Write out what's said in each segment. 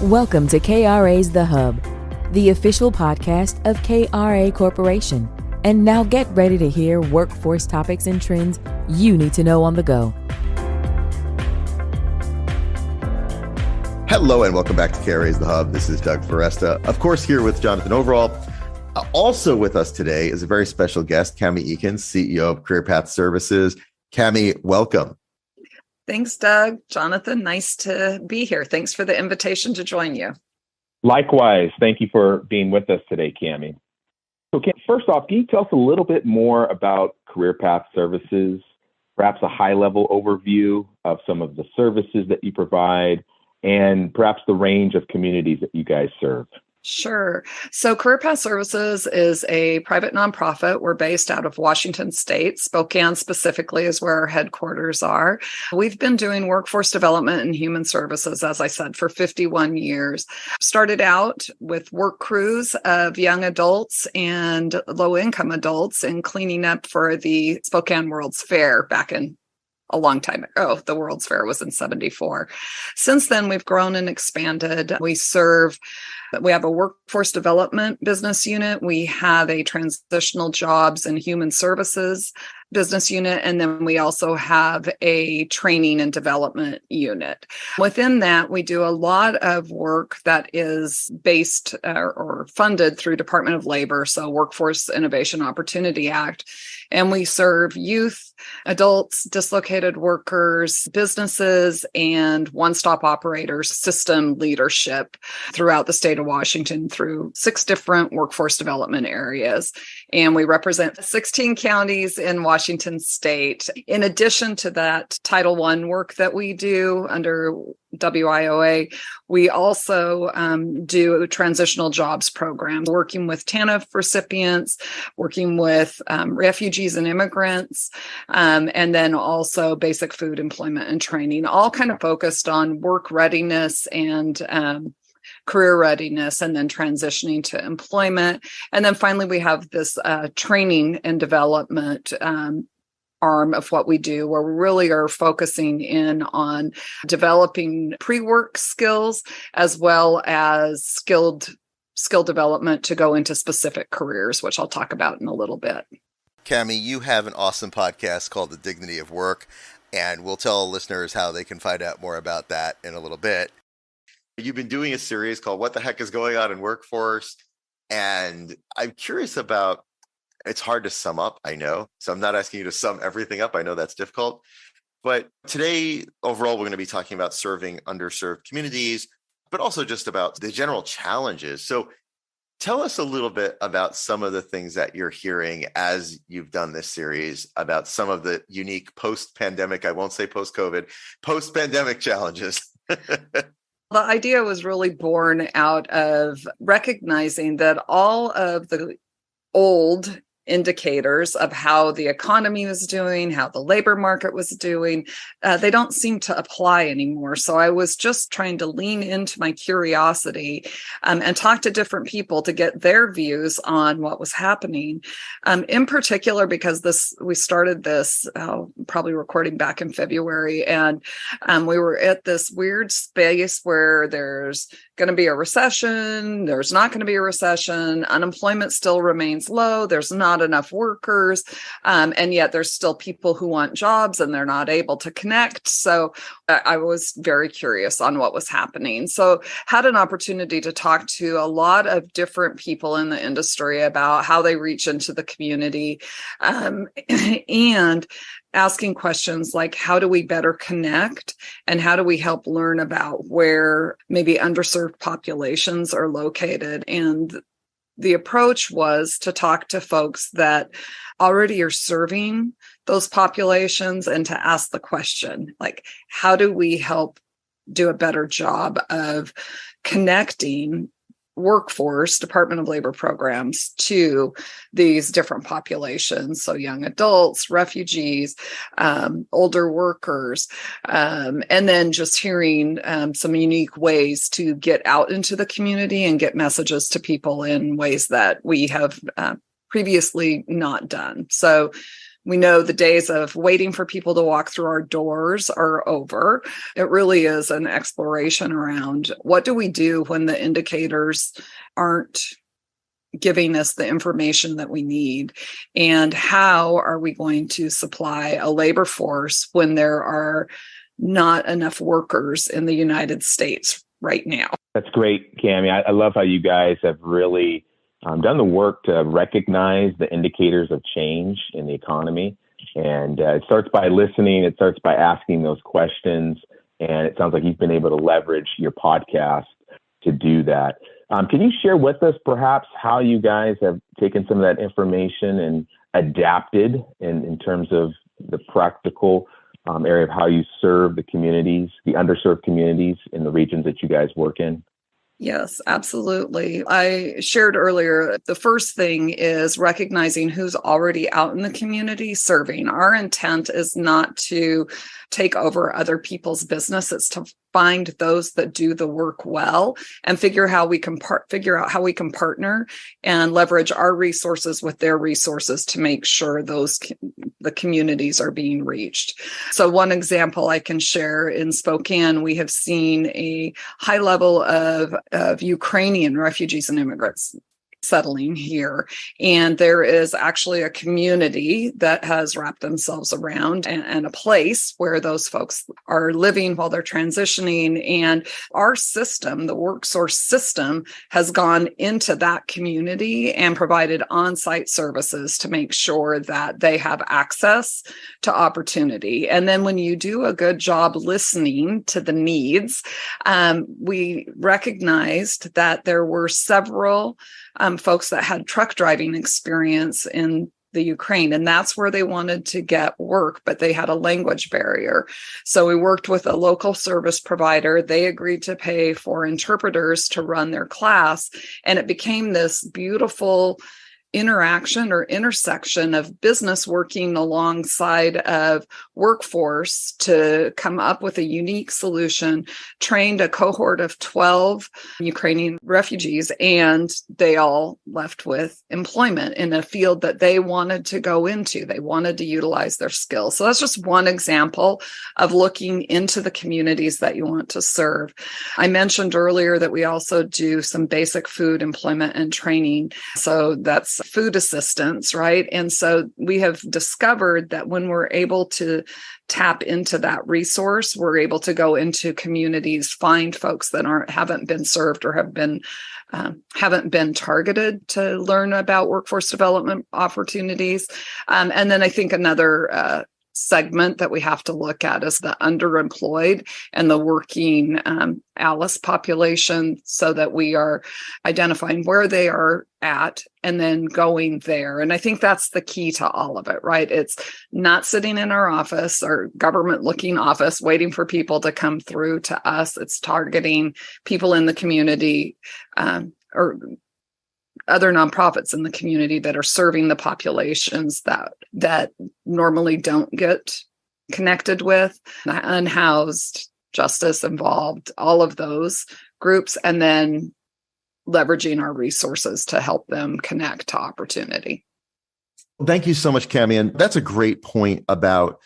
Welcome to KRA's The Hub, the official podcast of KRA Corporation. And now get ready to hear workforce topics and trends you need to know on the go. Hello and welcome back to KRA's The Hub. This is Doug Foresta, of course, here with Jonathan Overall. Also with us today is a very special guest, Cami Eakins, CEO of Career Path Services. Cami, welcome. Thanks, Doug. Jonathan, nice to be here. Thanks for the invitation to join you. Likewise. Thank you for being with us today, Cami. So first off, can you tell us a little bit more about Career Path Services, perhaps a high-level overview of some of the services that you provide, and perhaps the range of communities that you guys serve? Sure. So Career Path Services is a private nonprofit. We're based out of Washington State. Spokane specifically is where our headquarters are. We've been doing workforce development and human services, as I said, for 51 years. Started out with work crews of young adults and low-income adults and cleaning up for the Spokane World's Fair back in a long time ago. The World's Fair was in 1974. Since then, we've grown and expanded. We have a workforce development business unit. We have a transitional jobs and human services business unit. And then we also have a training and development unit. Within that, we do a lot of work that is based or funded through Department of Labor, so Workforce Innovation Opportunity Act. And we serve youth, adults, dislocated workers, businesses, and one-stop operators system leadership throughout the state of Washington through 6 different workforce development areas. And we represent 16 counties in Washington State. In addition to that Title I work that we do under WIOA, we also do transitional jobs programs, working with TANF recipients, working with refugees and immigrants, and then also basic food employment and training, all kind of focused on work readiness and career readiness, and then transitioning to employment. And then finally, we have this training and development arm of what we do, where we really are focusing in on developing pre-work skills as well as skill development to go into specific careers, which I'll talk about in a little bit. Cami, you have an awesome podcast called The Dignity of Work, and we'll tell listeners how they can find out more about that in a little bit. You've been doing a series called What the Heck is Going On in Workforce? And I'm curious about, it's hard to sum up, I know. So I'm not asking you to sum everything up. I know that's difficult. But today, overall, we're going to be talking about serving underserved communities, but also just about the general challenges. So tell us a little bit about some of the things that you're hearing as you've done this series, about some of the unique post-pandemic, I won't say post-COVID, post-pandemic challenges. The idea was really born out of recognizing that all of the old indicators of how the economy was doing, how the labor market was doing, they don't seem to apply anymore. So I was just trying to lean into my curiosity and talk to different people to get their views on what was happening. In particular, because we started this probably recording back in February, and we were at this weird space where there's going to be a recession, there's not going to be a recession, unemployment still remains low, there's not enough workers, and yet there's still people who want jobs and they're not able to connect. So I was very curious on what was happening. So had an opportunity to talk to a lot of different people in the industry about how they reach into the community, and asking questions like, how do we better connect, and how do we help learn about where maybe underserved populations are located? And the approach was to talk to folks that already are serving those populations and to ask the question, like, how do we help do a better job of connecting workforce, Department of Labor programs to these different populations? So young adults, refugees, older workers, and then just hearing some unique ways to get out into the community and get messages to people in ways that we have previously not done. So We know the days of waiting for people to walk through our doors are over. It really is an exploration around what do we do when the indicators aren't giving us the information that we need, and how are we going to supply a labor force when there are not enough workers in the United States right now. That's great, Cami. I love how you guys have really done the work to recognize the indicators of change in the economy. And it starts by listening. It starts by asking those questions. And it sounds like you've been able to leverage your podcast to do that. Can you share with us perhaps how you guys have taken some of that information and adapted in terms of the practical area of how you serve the communities, the underserved communities in the regions that you guys work in? Yes, absolutely. I shared earlier, the first thing is recognizing who's already out in the community serving. Our intent is not to take over other people's business. It's to find those that do the work well and figure out how we can partner and leverage our resources with their resources to make sure the communities are being reached. So one example I can share, in Spokane, we have seen a high level of Ukrainian refugees and immigrants settling here. And there is actually a community that has wrapped themselves around and a place where those folks are living while they're transitioning. And our system, the WorkSource system, has gone into that community and provided on-site services to make sure that they have access to opportunity. And then when you do a good job listening to the needs, we recognized that there were several folks that had truck driving experience in the Ukraine, and that's where they wanted to get work, but they had a language barrier. So we worked with a local service provider. They agreed to pay for interpreters to run their class, and it became this beautiful interaction or intersection of business working alongside of workforce to come up with a unique solution, trained a cohort of 12 Ukrainian refugees, and they all left with employment in a field that they wanted to go into. They wanted to utilize their skills. So that's just one example of looking into the communities that you want to serve. I mentioned earlier that we also do some basic food employment and training. So that's food assistance, right? And so we have discovered that when we're able to tap into that resource, we're able to go into communities, find folks that haven't been served or haven't been targeted to learn about workforce development opportunities. And then I think another segment that we have to look at is the underemployed and the working ALICE population, so that we are identifying where they are at and then going there. And I think that's the key to all of it, right? It's not sitting in our office or government looking office waiting for people to come through to us. It's targeting people in the community or other nonprofits in the community that are serving the populations that normally don't get connected with, unhoused, justice involved, all of those groups, and then leveraging our resources to help them connect to opportunity. Thank you so much, Cami. And that's a great point about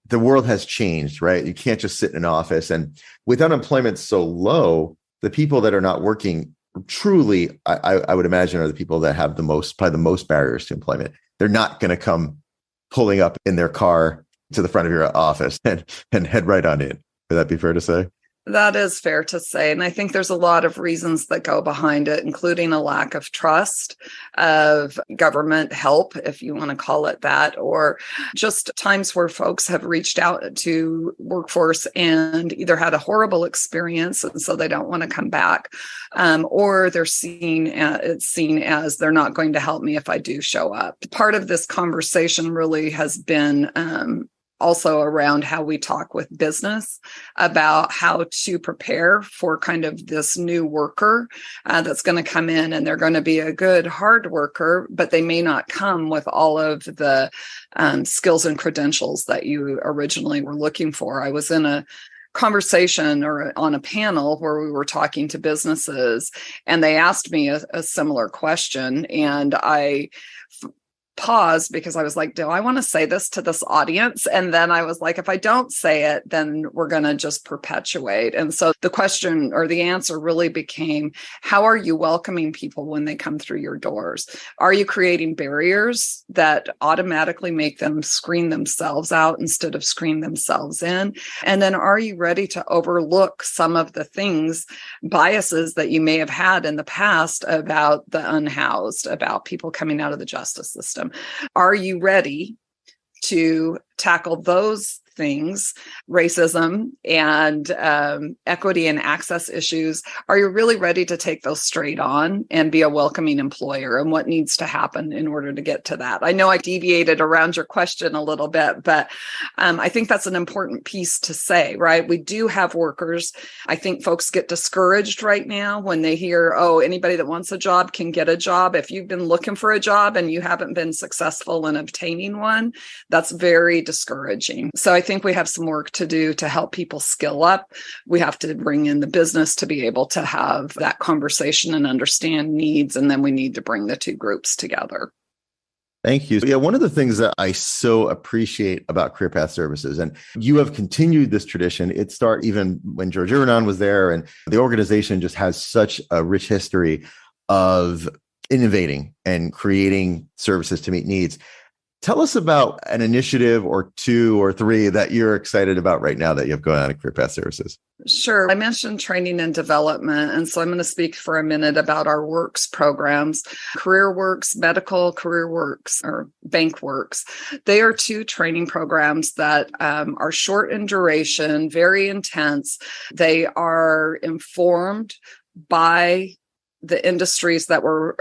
the world has changed, right? You can't just sit in an office. And with unemployment so low, the people that are not working truly, I would imagine, are the people that have probably the most barriers to employment. They're not going to come pulling up in their car to the front of your office and head right on in. Would that be fair to say? That is fair to say. And I think there's a lot of reasons that go behind it, including a lack of trust of government help, if you want to call it that, or just times where folks have reached out to workforce and either had a horrible experience and so they don't want to come back, or it's seen as they're not going to help me if I do show up. Part of this conversation really has been also around how we talk with business about how to prepare for kind of this new worker that's going to come in, and they're going to be a good hard worker, but they may not come with all of the skills and credentials that you originally were looking for. I was in a conversation or on a panel where we were talking to businesses, and they asked me a similar question, and I paused because I was like, do I want to say this to this audience? And then I was like, if I don't say it, then we're going to just perpetuate. And so the question or the answer really became, how are you welcoming people when they come through your doors? Are you creating barriers that automatically make them screen themselves out instead of screen themselves in? And then are you ready to overlook some of the things, biases that you may have had in the past about the unhoused, about people coming out of the justice system? Are you ready to tackle those things, racism and equity and access issues? Are you really ready to take those straight on and be a welcoming employer? And what needs to happen in order to get to that? I know I deviated around your question a little bit, but I think that's an important piece to say, right? We do have workers. I think folks get discouraged right now when they hear, oh, anybody that wants a job can get a job. If you've been looking for a job and you haven't been successful in obtaining one, that's very discouraging. So I think we have some work to do to help people skill up. We have to bring in the business to be able to have that conversation and understand needs. And then we need to bring the two groups together. Thank you. Yeah, one of the things that I so appreciate about Career Path Services, and you have continued this tradition, it started even when George Iranon was there, and the organization just has such a rich history of innovating and creating services to meet needs. Tell us about an initiative or two or three that you're excited about right now that you have going on at Career Path Services. Sure. I mentioned training and development. And so I'm going to speak for a minute about our works programs, CareerWorks, Medical, CareerWorks, or BankWorks. They are two training programs that are short in duration, very intense. They are informed by the industries that we're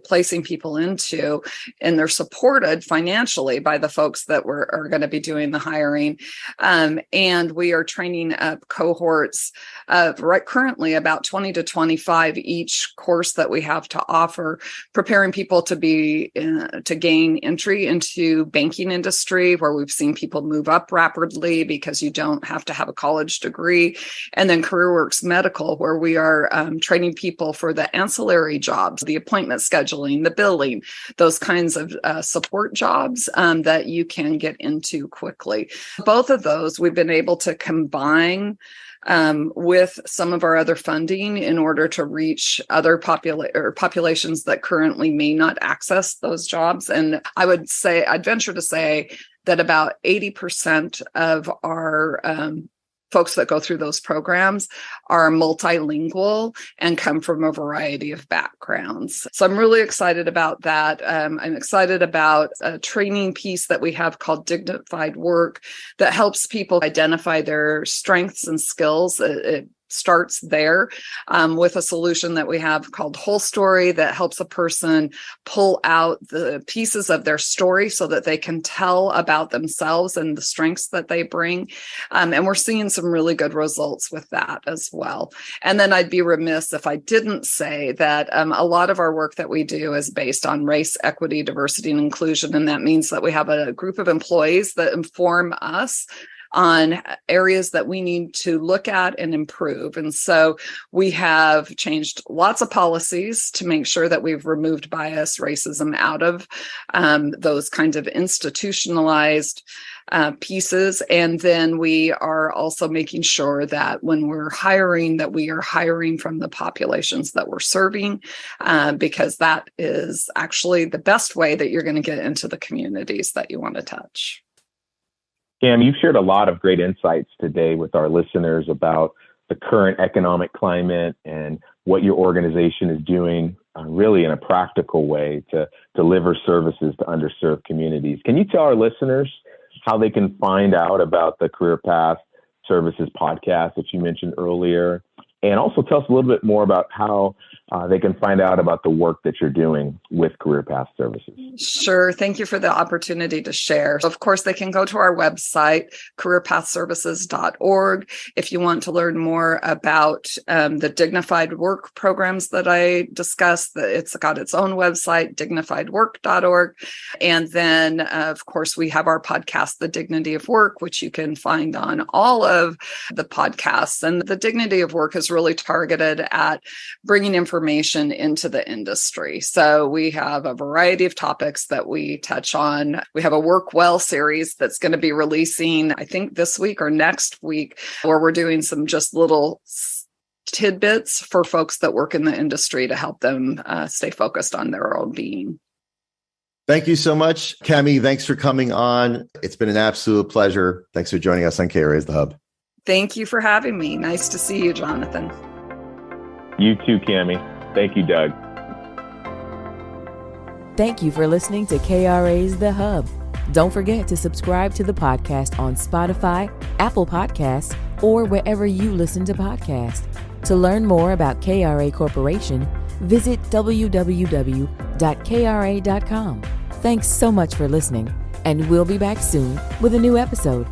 placing people into, and they're supported financially by the folks that are going to be doing the hiring. And we are training up cohorts right currently about 20 to 25 each course that we have to offer, preparing people to be to gain entry into banking industry, where we've seen people move up rapidly because you don't have to have a college degree. And then CareerWorks Medical, where we are training people for the ancillary jobs, the appointment scheduling, the billing, those kinds of support jobs that you can get into quickly. Both of those we've been able to combine with some of our other funding in order to reach other populations that currently may not access those jobs. And I'd venture to say that about 80% of our folks that go through those programs are multilingual and come from a variety of backgrounds. So I'm really excited about that. I'm excited about a training piece that we have called Dignified Work that helps people identify their strengths and skills. It starts there with a solution that we have called Whole Story that helps a person pull out the pieces of their story so that they can tell about themselves and the strengths that they bring. And we're seeing some really good results with that as well. And then I'd be remiss if I didn't say that a lot of our work that we do is based on race, equity, diversity, and inclusion. And that means that we have a group of employees that inform us on areas that we need to look at and improve. And so we have changed lots of policies to make sure that we've removed bias, racism out of those kinds of institutionalized pieces. And then we are also making sure that when we're hiring, that we are hiring from the populations that we're serving, because that is actually the best way that you're going to get into the communities that you want to touch. Cam, you've shared a lot of great insights today with our listeners about the current economic climate and what your organization is doing really in a practical way to deliver services to underserved communities. Can you tell our listeners how they can find out about the Career Path Services podcast that you mentioned earlier? And also tell us a little bit more about how they can find out about the work that you're doing with Career Path Services. Sure. Thank you for the opportunity to share. Of course, they can go to our website, careerpathservices.org. If you want to learn more about the Dignified Work programs that I discussed, it's got its own website, dignifiedwork.org. And then, of course, we have our podcast, The Dignity of Work, which you can find on all of the podcasts. And The Dignity of Work is is really targeted at bringing information into the industry. So we have a variety of topics that we touch on. We have a Work Well series that's going to be releasing, I think this week or next week, where we're doing some just little tidbits for folks that work in the industry to help them stay focused on their own being. Thank you so much, Cami. Thanks for coming on. It's been an absolute pleasure. Thanks for joining us on KRA's The Hub. Thank you for having me. Nice to see you, Jonathan. You too, Cami. Thank you, Doug. Thank you for listening to KRA's The Hub. Don't forget to subscribe to the podcast on Spotify, Apple Podcasts, or wherever you listen to podcasts. To learn more about KRA Corporation, visit www.kra.com. Thanks so much for listening, and we'll be back soon with a new episode.